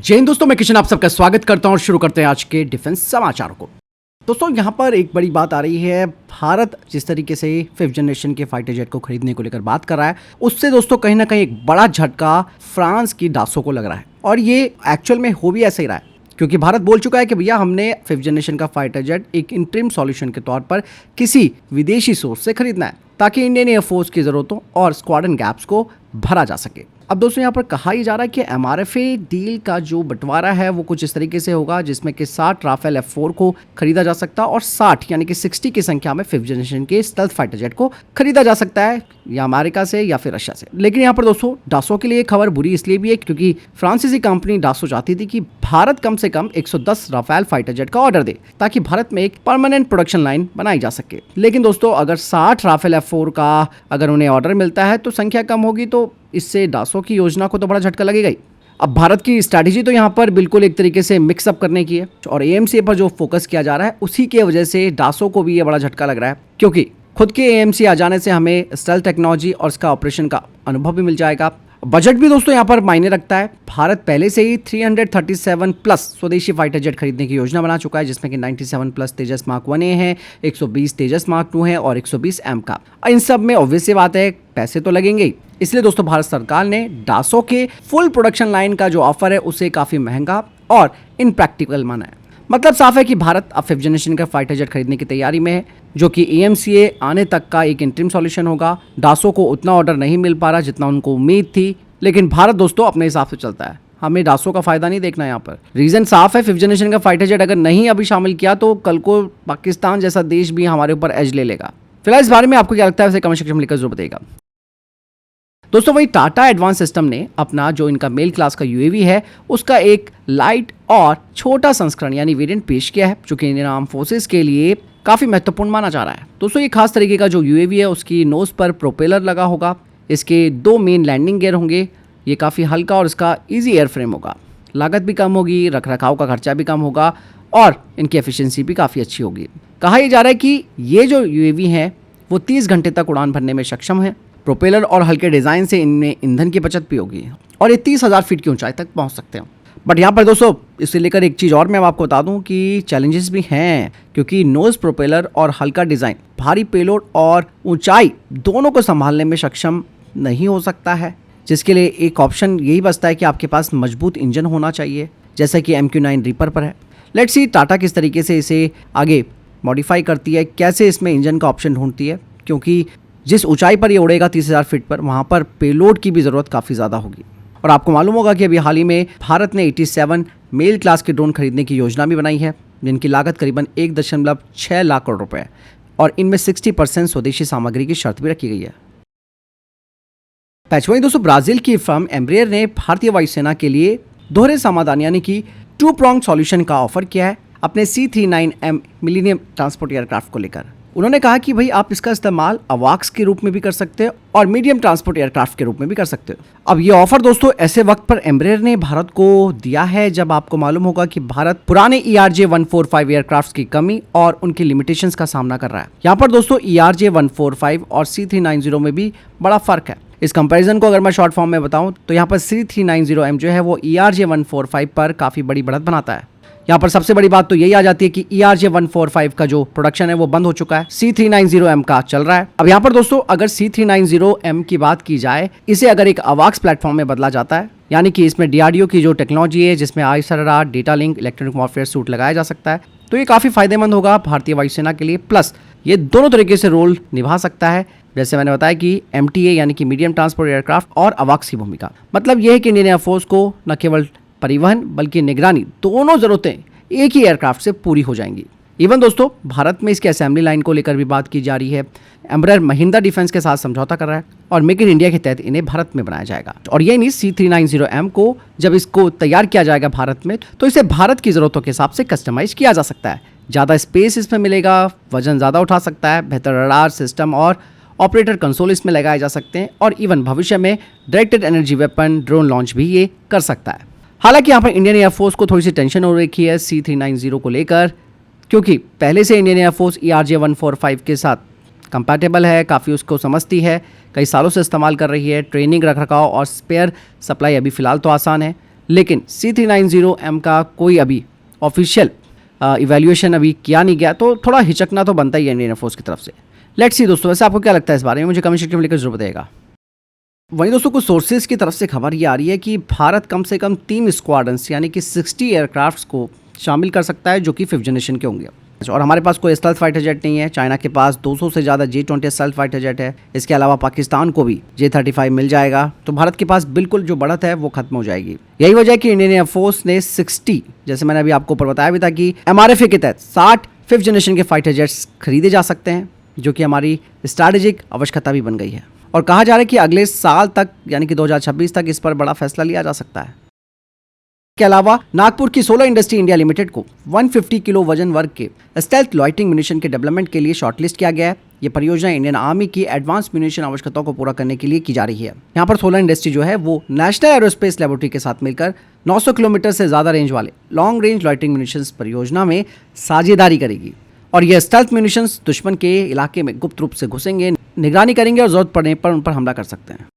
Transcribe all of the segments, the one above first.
जय हिंद दोस्तों, मैं किशन आप सबका स्वागत करता हूं और शुरू करते हैं आज के डिफेंस समाचारों को। दोस्तों यहां पर एक बड़ी बात आ रही है। भारत जिस तरीके से 5th जनरेशन के फाइटर जेट को खरीदने को लेकर बात कर रहा है, उससे दोस्तों कहीं ना कहीं एक बड़ा झटका फ्रांस की डासो को लग रहा है। और ये एक्चुअल में हो भी ऐसा ही रहा है, क्योंकि भारत बोल चुका है कि भैया हमने 5th जनरेशन का फाइटर जेट एक इंटरिम सॉल्यूशन के तौर पर किसी विदेशी सोर्स से खरीदना है, ताकि इंडियन एयरफोर्स की जरूरतों और स्क्वाड्रन गैप्स को भरा जा सके। अब दोस्तों यहाँ पर कहा ही जा रहा है कि MRFA डील का जो बंटवारा है वो कुछ इस तरीके से होगा, जिसमें कि 60 राफेल F4 को खरीदा जा सकता है और 60 यानी कि 60 की संख्या में 5th जनरेशन के स्टेल्थ फाइटर जेट को खरीदा जा सकता है, या अमेरिका से या फिर रशिया से। लेकिन यहाँ पर दोस्तों डासो के लिए खबर बुरी इसलिए भी है क्योंकि फ्रांसीसी कंपनी डासो चाहती थी कि भारत कम से कम 110 राफेल फाइटर जेट का ऑर्डर दे, ताकि भारत में एक परमानेंट प्रोडक्शन लाइन बनाई जा सके। लेकिन दोस्तों अगर 60 राफेल F4 का अगर उन्हें ऑर्डर मिलता है तो संख्या कम होगी, तो इससे डासो की योजना को तो बड़ा झटका लगेगा ही। अब भारत की स्ट्रैटेजी तो यहाँ पर बिल्कुल एक तरीके से मिक्सअप करने की है, और AMCA पर जो फोकस किया जा रहा है उसी की वजह से डासो को भी ये बड़ा झटका लग रहा है, क्योंकि खुद के AMC आ जाने से हमें स्टेल्थ टेक्नोलॉजी और इसका ऑपरेशन का अनुभव भी मिल जाएगा। बजट भी दोस्तों यहाँ पर मायने रखता है। भारत पहले से ही 337 प्लस स्वदेशी फाइटर जेट खरीदने की योजना बना चुका है, जिसमें कि 97 प्लस तेजस मार्क 1A है, 120 तेजस मार्क 2 है और 120 M का। इन सब में ऑब्वियस सी बात है पैसे तो लगेंगे ही, इसलिए दोस्तों भारत सरकार ने डासो के फुल प्रोडक्शन लाइन का जो ऑफर है उसे काफी महंगा और इनप्रैक्टिकल माना है। मतलब साफ है कि भारत अब 5th जनरेशन का फाइटर जेट खरीदने की तैयारी में है, जो कि AMCA आने तक का एक इंटरिम सॉल्यूशन होगा। डासो को उतना ऑर्डर नहीं मिल पा रहा जितना उनको उम्मीद थी, लेकिन भारत दोस्तों अपने हिसाब से चलता है। हमें डासो का फायदा नहीं देखना। यहाँ पर रीजन साफ है, 5th जनरेशन का फाइटर जेट अगर नहीं अभी शामिल किया तो कल को पाकिस्तान जैसा देश भी हमारे ऊपर एज ले लेगा। फिलहाल इस बारे में आपको क्या लगता है, वैसे कमेंट सेक्शन में लिखकर जरूर बताइएगा। दोस्तों वही टाटा एडवांस सिस्टम ने अपना जो इनका मेल क्लास का UAV है उसका एक लाइट और छोटा संस्करण यानी वेरिएंट पेश किया है, जो कि इंडियन आर्म फोर्सेस के लिए काफी महत्वपूर्ण माना जा रहा है। दोस्तों ये खास तरीके का जो UAV है उसकी नोज पर प्रोपेलर लगा होगा, इसके 2 मेन लैंडिंग गियर होंगे, ये काफ़ी हल्का और इसका ईजी एयर फ्रेम होगा, लागत भी कम होगी, रखरखाव का खर्चा भी कम होगा और इनकी एफिशिएंसी भी काफ़ी अच्छी होगी। कहा यह जा रहा है कि ये जो UAV हैं वो 30 घंटे तक उड़ान भरने में सक्षम है। प्रोपेलर और हल्के डिज़ाइन से इनमें ईंधन की बचत भी होगी और ये 30,000 फीट की ऊंचाई तक पहुंच सकते हैं। बट यहाँ पर दोस्तों इसे लेकर एक चीज़ और मैं आपको बता दूं कि चैलेंजेस भी हैं, क्योंकि नोज प्रोपेलर और हल्का डिज़ाइन भारी पेलोड और ऊंचाई दोनों को संभालने में सक्षम नहीं हो सकता है, जिसके लिए एक ऑप्शन यही बचता है कि आपके पास मजबूत इंजन होना चाहिए, जैसा कि MQ-9 रीपर पर है। लेट्स सी टाटा किस तरीके से इसे आगे मॉडिफाई करती है, कैसे इसमें इंजन का ऑप्शन ढूंढती है, क्योंकि जिस ऊंचाई पर ये उड़ेगा 30,000 फीट पर, वहाँ पर पेलोड की भी ज़रूरत काफ़ी ज़्यादा होगी। और आपको मालूम होगा कि अभी हाल ही में भारत ने 87 मेल क्लास के ड्रोन खरीदने की योजना भी बनाई है, जिनकी लागत करीबन 1.6 लाख करोड़ रुपए, और इनमें 60% स्वदेशी सामग्री की शर्त भी रखी गई है। वहीं दोस्तों ब्राजील की फर्म एम्ब्रेयर ने भारतीय वायुसेना के लिए दोहरे समाधान यानी कि 2 pronged सॉल्यूशन का ऑफर किया है अपने C-39M मिलीनियम ट्रांसपोर्ट एयरक्राफ्ट को लेकर। उन्होंने कहा कि भाई आप इसका इस्तेमाल अवाक्स के रूप में भी कर सकते हो और मीडियम ट्रांसपोर्ट एयरक्राफ्ट के रूप में भी कर सकते हो। अब ये ऑफर दोस्तों ऐसे वक्त पर एम्ब्रेयर ने भारत को दिया है जब आपको मालूम होगा कि भारत पुराने ERJ-145 एयरक्राफ्ट की कमी और उनकी लिमिटेशंस का सामना कर रहा है। यहाँ पर दोस्तों ERJ-145 और C-390 में भी बड़ा फर्क है। इस कंपैरिजन को अगर मैं शॉर्ट फॉर्म में बताऊं तो यहाँ पर C-390M जो है वो ERJ-145 पर काफ़ी बड़ी बढ़त बनाता है। यहाँ पर सबसे बड़ी बात तो यही आ जाती है कि ERJ-145 का जो प्रोडक्शन है वो बंद हो चुका है, C-390M का चल रहा है। अब यहाँ पर दोस्तों अगर C-390M की बात की जाए, इसे अगर एक अवाक्स प्लेटफॉर्म में बदला जाता है, यानी कि इसमें DRDO की जो टेक्नोलॉजी है जिसमें ISRR, data link, electronic warfare suit लगाया जा सकता है, तो ये काफ़ी फायदेमंद होगा भारतीय वायुसेना के लिए। प्लस ये दोनों तरीके से रोल निभा सकता है, जैसे मैंने बताया कि MTA यानी कि मीडियम ट्रांसपोर्ट एयरक्राफ्ट और अवाक्स की भूमिका। मतलब यह है कि इंडियन एयरफोर्स को न केवल परिवहन बल्कि निगरानी दोनों जरूरतें एक ही एयरक्राफ्ट से पूरी हो जाएंगी। इवन दोस्तों भारत में इसके असेंबली लाइन को लेकर भी बात की जा रही है। एम्ब्रेयर महिंद्रा डिफेंस के साथ समझौता कर रहा है और मेक इन इंडिया के तहत इन्हें भारत में बनाया जाएगा। और ये नहीं, C-390M को जब इसको तैयार किया जाएगा भारत में, तो इसे भारत की ज़रूरतों के हिसाब से कस्टमाइज किया जा सकता है। ज़्यादा स्पेस इसमें मिलेगा, वजन ज़्यादा उठा सकता है, बेहतर रडार सिस्टम और ऑपरेटर कंसोल इसमें लगाए जा सकते हैं, और इवन भविष्य में directed energy weapon drone launch भी ये कर सकता है। हालांकि यहाँ पर इंडियन एयरफोर्स को थोड़ी सी टेंशन हो रखी है C-390 को लेकर, क्योंकि पहले से इंडियन एयरफोर्स ERJ-145 के साथ कंपैटिबल है, काफ़ी उसको समझती है, कई सालों से इस्तेमाल कर रही है। ट्रेनिंग, रखरखाव और स्पेयर सप्लाई अभी फ़िलहाल तो आसान है, लेकिन C390M का कोई अभी ऑफिशियल इवैल्यूएशन अभी किया नहीं गया, तो थोड़ा हिचकना तो बनता ही है इंडियन एयरफोर्स की तरफ से। लेट्स सी दोस्तों, वैसे आपको क्या लगता है इस बारे में, मुझे कमेंट सेक्शन में लिखकर जरूर बताइएगा। वहीं दोस्तों कुछ सोर्सेज की तरफ से खबर ये आ रही है कि भारत कम से कम 3 स्क्वाड्रंस यानी कि 60 एयरक्राफ्ट्स को शामिल कर सकता है जो कि 5th जनरेशन के होंगे। और हमारे पास कोई स्टेल्थ फाइटर जेट नहीं है। चाइना के पास 200 से ज़्यादा J-20 स्टेल्थ फाइटर जेट है। इसके अलावा पाकिस्तान को भी J-35 मिल जाएगा, तो भारत के पास बिल्कुल जो बढ़त है वो खत्म हो जाएगी। यही वजह है कि इंडियन एयरफोर्स ने 60, जैसे मैंने अभी आपको ऊपर बताया भी था कि MRFA के तहत 60 5th जनरेशन के फाइटर जेट्स खरीदे जा सकते हैं, जो कि हमारी स्ट्रैटेजिक आवश्यकता भी बन गई है। और कहा जा रहा है कि अगले साल तक यानी कि 2026 तक इस पर बड़ा फैसला लिया जा सकता है। के अलावा नागपुर की सोलर इंडस्ट्री इंडिया लिमिटेड को 150 किलो वजन वर्ग के स्टेल्थ लॉइटिंग म्यूनिशन के डेवलपमेंट के लिए शॉर्टलिस्ट किया गया है। ये परियोजना इंडियन आर्मी की एडवांस म्यूनिशन आवश्यकताओं को पूरा करने के लिए की जा रही है। यहाँ पर सोलर इंडस्ट्री जो है वो नेशनल एरोस्पेस लेबोरेटरी के साथ मिलकर 900 किलोमीटर से ज्यादा रेंज वाले लॉन्ग रेंज लॉइटिंग म्यूनिशन परियोजना में साझेदारी करेगी। और ये स्टेल्थ म्यूनिशंस दुश्मन के इलाके में गुप्त रूप से घुसेंगे, निगरानी करेंगे और जरूरत पड़ने पर उन पर हमला कर सकते हैं।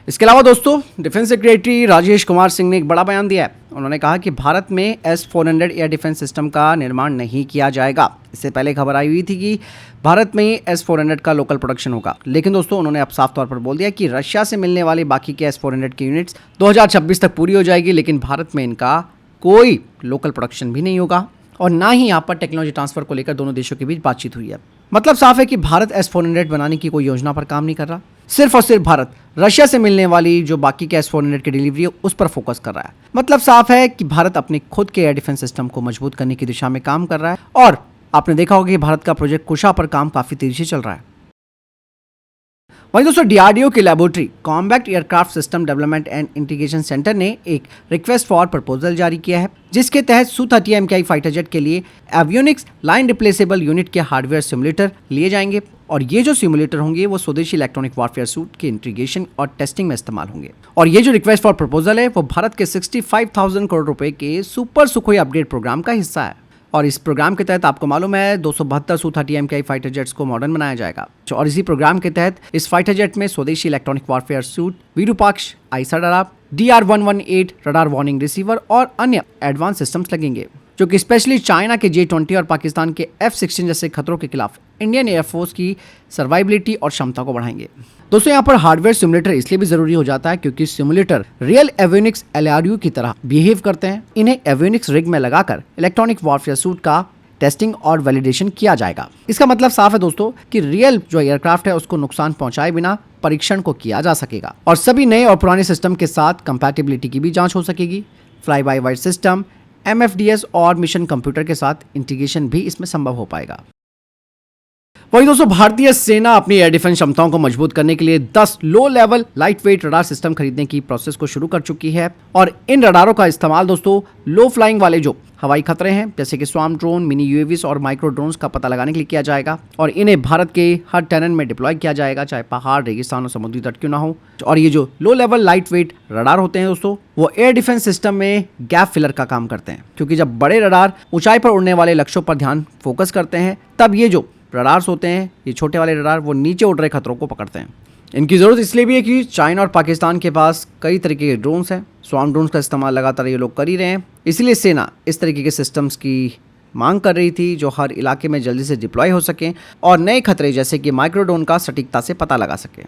इसके अलावा दोस्तों डिफेंस सेक्रेटरी राजेश कुमार सिंह ने एक बड़ा बयान दिया है। उन्होंने कहा कि भारत में S-400 एयर डिफेंस सिस्टम का निर्माण नहीं किया जाएगा। इससे पहले खबर आई हुई थी कि भारत में S-400 का लोकल प्रोडक्शन होगा, लेकिन दोस्तों उन्होंने अब साफ तौर पर बोल दिया कि रशिया से मिलने वाले बाकी के S-400 की यूनिट्स 2026 तक पूरी हो जाएगी, लेकिन भारत में इनका कोई लोकल प्रोडक्शन भी नहीं होगा और ना ही यहाँ पर टेक्नोलॉजी ट्रांसफर को लेकर दोनों देशों के बीच बातचीत हुई है। मतलब साफ है कि भारत S-400 बनाने की कोई योजना पर काम नहीं कर रहा। सिर्फ और सिर्फ भारत रशिया से मिलने वाली जो बाकी के S-400 की डिलीवरी है उस पर फोकस कर रहा है। मतलब साफ है कि भारत अपने खुद के एयर डिफेंस सिस्टम को मजबूत करने की दिशा में काम कर रहा है। और आपने देखा होगा कि भारत का प्रोजेक्ट कुशा पर काम काफी तेजी से चल रहा है। वहीं दोस्तों DRDO की laboratory combat aircraft system development and integration centre ने एक रिक्वेस्ट फॉर प्रपोजल जारी किया है, जिसके तहत Su-30 MKI फाइटर जेट के लिए एवियोनिक्स लाइन रिप्लेसेबल यूनिट के हार्डवेयर सिमुलेटर लिए जाएंगे। और ये जो सिमुलेटर होंगे वो स्वदेशी इलेक्ट्रॉनिक वॉरफेयर सूट के इंटीग्रेशन और टेस्टिंग में इस्तेमाल होंगे। और ये जो रिक्वेस्ट फॉर प्रपोजल है वो भारत के 65,000 करोड़ रुपए के सुपर सुखोई अपग्रेड प्रोग्राम का हिस्सा है। और इस प्रोग्राम के तहत आपको मालूम है 272 Su-30 MKI फाइटर जेट्स को मॉडर्न बनाया जाएगा। और इसी प्रोग्राम के तहत इस फाइटर जेट में स्वदेशी electronic warfare suit, Virupaksha I saw radar, DR-118 radar warning receiver और अन्य एडवांस सिस्टम्स लगेंगे, जो कि स्पेशली चाइना के J-20 और पाकिस्तान के F-16 जैसे खतरों के खिलाफ इंडियन एयरफोर्स की सर्वाइबिलिटी और क्षमता को बढ़ाएंगे। दोस्तों यहाँ पर हार्डवेयर सिमुलेटर इसलिए भी जरूरी हो जाता है क्योंकि सिमुलेटर रियल एवियोनिक्स LRU की तरह बिहेव करते हैं। इन्हें एवियोनिक्स रिग में लगाकर इलेक्ट्रॉनिक वॉरफेयर सूट का टेस्टिंग और वैलिडेशन किया जाएगा। इसका मतलब साफ है दोस्तों कि रियल जो एयरक्राफ्ट है उसको नुकसान पहुंचाए बिना परीक्षण को किया जा सकेगा और सभी नए और पुराने सिस्टम के साथ कंपैटिबिलिटी की भी जांच हो सकेगी। Fly by wire system, MFDS और मिशन कंप्यूटर के साथ इंटीग्रेशन भी इसमें संभव हो पाएगा। वहीं दोस्तों भारतीय सेना अपनी एयर डिफेंस क्षमताओं को मजबूत करने के लिए 10 low level light weight radar system खरीदने की प्रोसेस को शुरू कर चुकी है। और इन रडारों का इस्तेमाल दोस्तों लो फ्लाइंग वाले जो हवाई खतरे हैं जैसे कि स्वार्म ड्रोन, मिनी UAVs और माइक्रो ड्रोन्स का पता लगाने के लिए किया जाएगा। और इन्हें भारत के हर टेरेन में डिप्लॉय किया जाएगा, चाहे पहाड़, रेगिस्तान और समुद्री तट क्यों ना हो। और ये जो low level light weight radar होते हैं दोस्तों वो एयर डिफेंस सिस्टम में गैप फिलर का काम करते हैं, क्योंकि जब बड़े रडार ऊंचाई पर उड़ने वाले लक्ष्यों पर ध्यान फोकस करते हैं तब ये जो रडार्स होते हैं, ये छोटे वाले रडार, वो नीचे उड़ रहे खतरों को पकड़ते हैं। इनकी ज़रूरत इसलिए भी है कि चाइना और पाकिस्तान के पास कई तरीके के ड्रोन्स हैं। स्वार्म ड्रोन्स का इस्तेमाल लगातार ये लोग कर ही रहे हैं, इसलिए सेना इस तरीके के सिस्टम्स की मांग कर रही थी जो हर इलाके में जल्दी से डिप्लॉय हो सकें और नए खतरे जैसे कि माइक्रो ड्रोन का सटीकता से पता लगा सकें।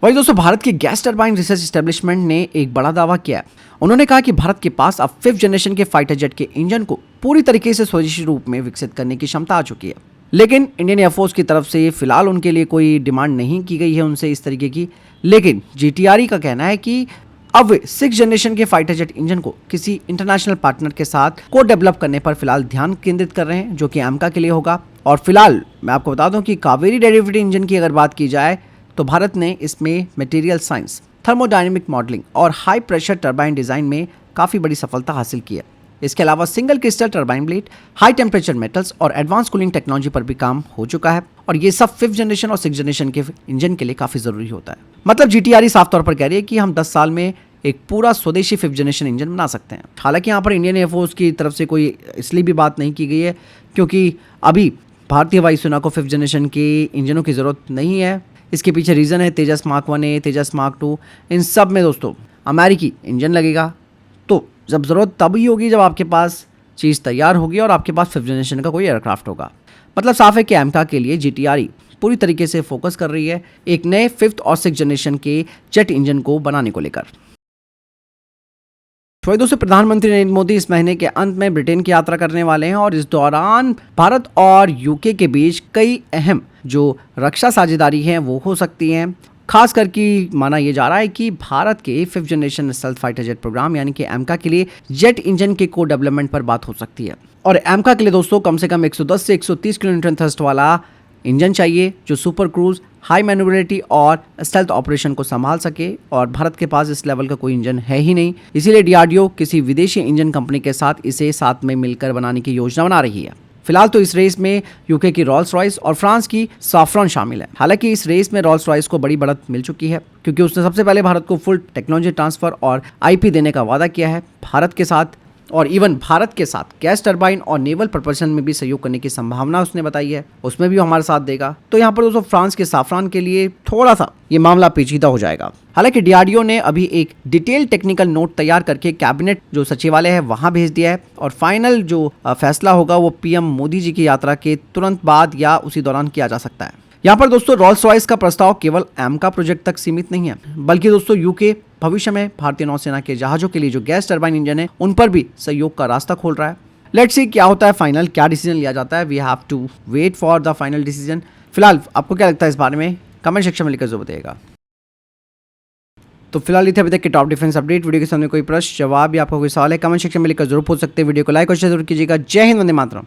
वहीं दोस्तों भारत की गैस टरबाइन रिसर्च एस्टेब्लिशमेंट ने एक बड़ा दावा किया है। उन्होंने कहा कि भारत के पास अब 5th जनरेशन के फाइटर जेट के इंजन को पूरी तरीके से स्वदेशी रूप में विकसित करने की क्षमता आ चुकी है, लेकिन इंडियन एयरफोर्स की तरफ से फिलहाल उनके लिए कोई डिमांड नहीं की गई है उनसे इस तरीके की। लेकिन GTRE का कहना है कि अब वे 6th जनरेशन के फाइटर जेट इंजन को किसी इंटरनेशनल पार्टनर के साथ को डेवलप करने पर फिलहाल ध्यान केंद्रित कर रहे हैं, जो कि AMCA के लिए होगा। और फिलहाल मैं आपको बता दूं कि कावेरी डेरिवेटिव इंजन की अगर बात की जाए तो भारत ने इसमें मटेरियल साइंस, थर्मोडायनेमिक मॉडलिंग और हाई प्रेशर टरबाइन डिजाइन में काफी बड़ी सफलता हासिल की है। इसके अलावा single crystal turbine blade, high temperature metals और एडवांस कूलिंग टेक्नोलॉजी पर भी काम हो चुका है। और ये सब 5th जनरेशन और 6th जनरेशन के इंजन के लिए काफी जरूरी होता है। मतलब GTRE साफ तौर पर कह रही है कि हम 10 साल में एक पूरा स्वदेशी 5th जनरेशन इंजन बना सकते हैं। हालांकि यहाँ पर इंडियन एयरफोर्स की तरफ से कोई इसलिए भी बात नहीं की गई है क्योंकि अभी भारतीय वायुसेना को 5th जनरेशन के इंजनों की जरूरत नहीं है। इसके पीछे रीजन है तेजस मार्क 1A, तेजस मार्क 2, इन सब में दोस्तों अमेरिकी इंजन लगेगा। तो जब ज़रूरत तभी होगी जब आपके पास चीज़ तैयार होगी और आपके पास 5th जनरेशन का कोई एयरक्राफ्ट होगा। मतलब साफ है कि एमका के लिए GTRE पूरी तरीके से फोकस कर रही है एक नए 5th और 6th जनरेशन के जेट इंजन को बनाने को लेकर। तो वही दोस्तों, प्रधानमंत्री नरेंद्र मोदी इस महीने के अंत में ब्रिटेन की यात्रा करने वाले हैं और इस दौरान भारत और यूके के बीच कई अहम जो रक्षा साझेदारी हैं वो हो सकती हैं। खास करके माना यह जा रहा है कि भारत के 5th generation stealth fighter jet programme यानी कि एमका के लिए जेट इंजन के को डेवलपमेंट पर बात हो सकती है। और एमका के लिए दोस्तों कम से कम 110 से 130 किलोन्यूटन थ्रस्ट वाला इंजन चाहिए जो सुपर क्रूज, हाई मैन्युवरेबिलिटी और स्टेल्थ ऑपरेशन को संभाल सके, और भारत के पास इस लेवल का कोई इंजन है ही नहीं। इसीलिए DRDO किसी विदेशी इंजन कंपनी के साथ इसे साथ में मिलकर बनाने की योजना बना रही है। फिलहाल तो इस रेस में यूके की रॉल्स रॉयस और फ्रांस की सैफ्रॉन शामिल है। हालांकि इस रेस में रॉल्स रॉयस को बड़ी बढ़त मिल चुकी है क्योंकि उसने सबसे पहले भारत को फुल टेक्नोलॉजी ट्रांसफर और IP देने का वादा किया है भारत के साथ, और इवन भारत के साथ गैस टरबाइन और नेवल प्रपल्शन में भी सहयोग करने की संभावना उसने बताई है, उसमें भी वो हमारे साथ देगा। तो यहाँ पर दोस्तों फ्रांस के सैफ्रॉन के लिए थोड़ा सा ये मामला पेचीदा हो जाएगा। हालांकि DRDO ने अभी एक डिटेल टेक्निकल नोट तैयार करके कैबिनेट जो सचिवालय है वहां भेज दिया है, और फाइनल जो फैसला होगा वो PM मोदी जी की यात्रा के तुरंत बाद या उसी दौरान किया जा सकता है। यहाँ पर दोस्तों रॉल्स रॉयस का प्रस्ताव केवल एमका प्रोजेक्ट तक सीमित नहीं है, बल्कि दोस्तों यूके भविष्य में भारतीय नौसेना के जहाजों के लिए जो गैस टरबाइन इंजन है उन पर भी सहयोग का रास्ता खोल रहा है। लेट्स सी क्या होता है, फाइनल क्या डिसीजन लिया जाता है। We have to wait for the final decision. फिलहाल आपको क्या लगता है इस बारे में, कमेंट सेक्शन में लिखकर जरूर बताइएगा। तो फिलहाल इतने अभी तक के टॉप डिफेंस अपडेट। वीडियो के सामने कोई प्रश्न जवाब या आपका कोई सवाल है कमेंट सेक्शन में लिखकर जरूर पूछ सकते हैं। वीडियो को लाइक और शेयर जरूर कीजिएगा। जय हिंद, वंदे मातरम।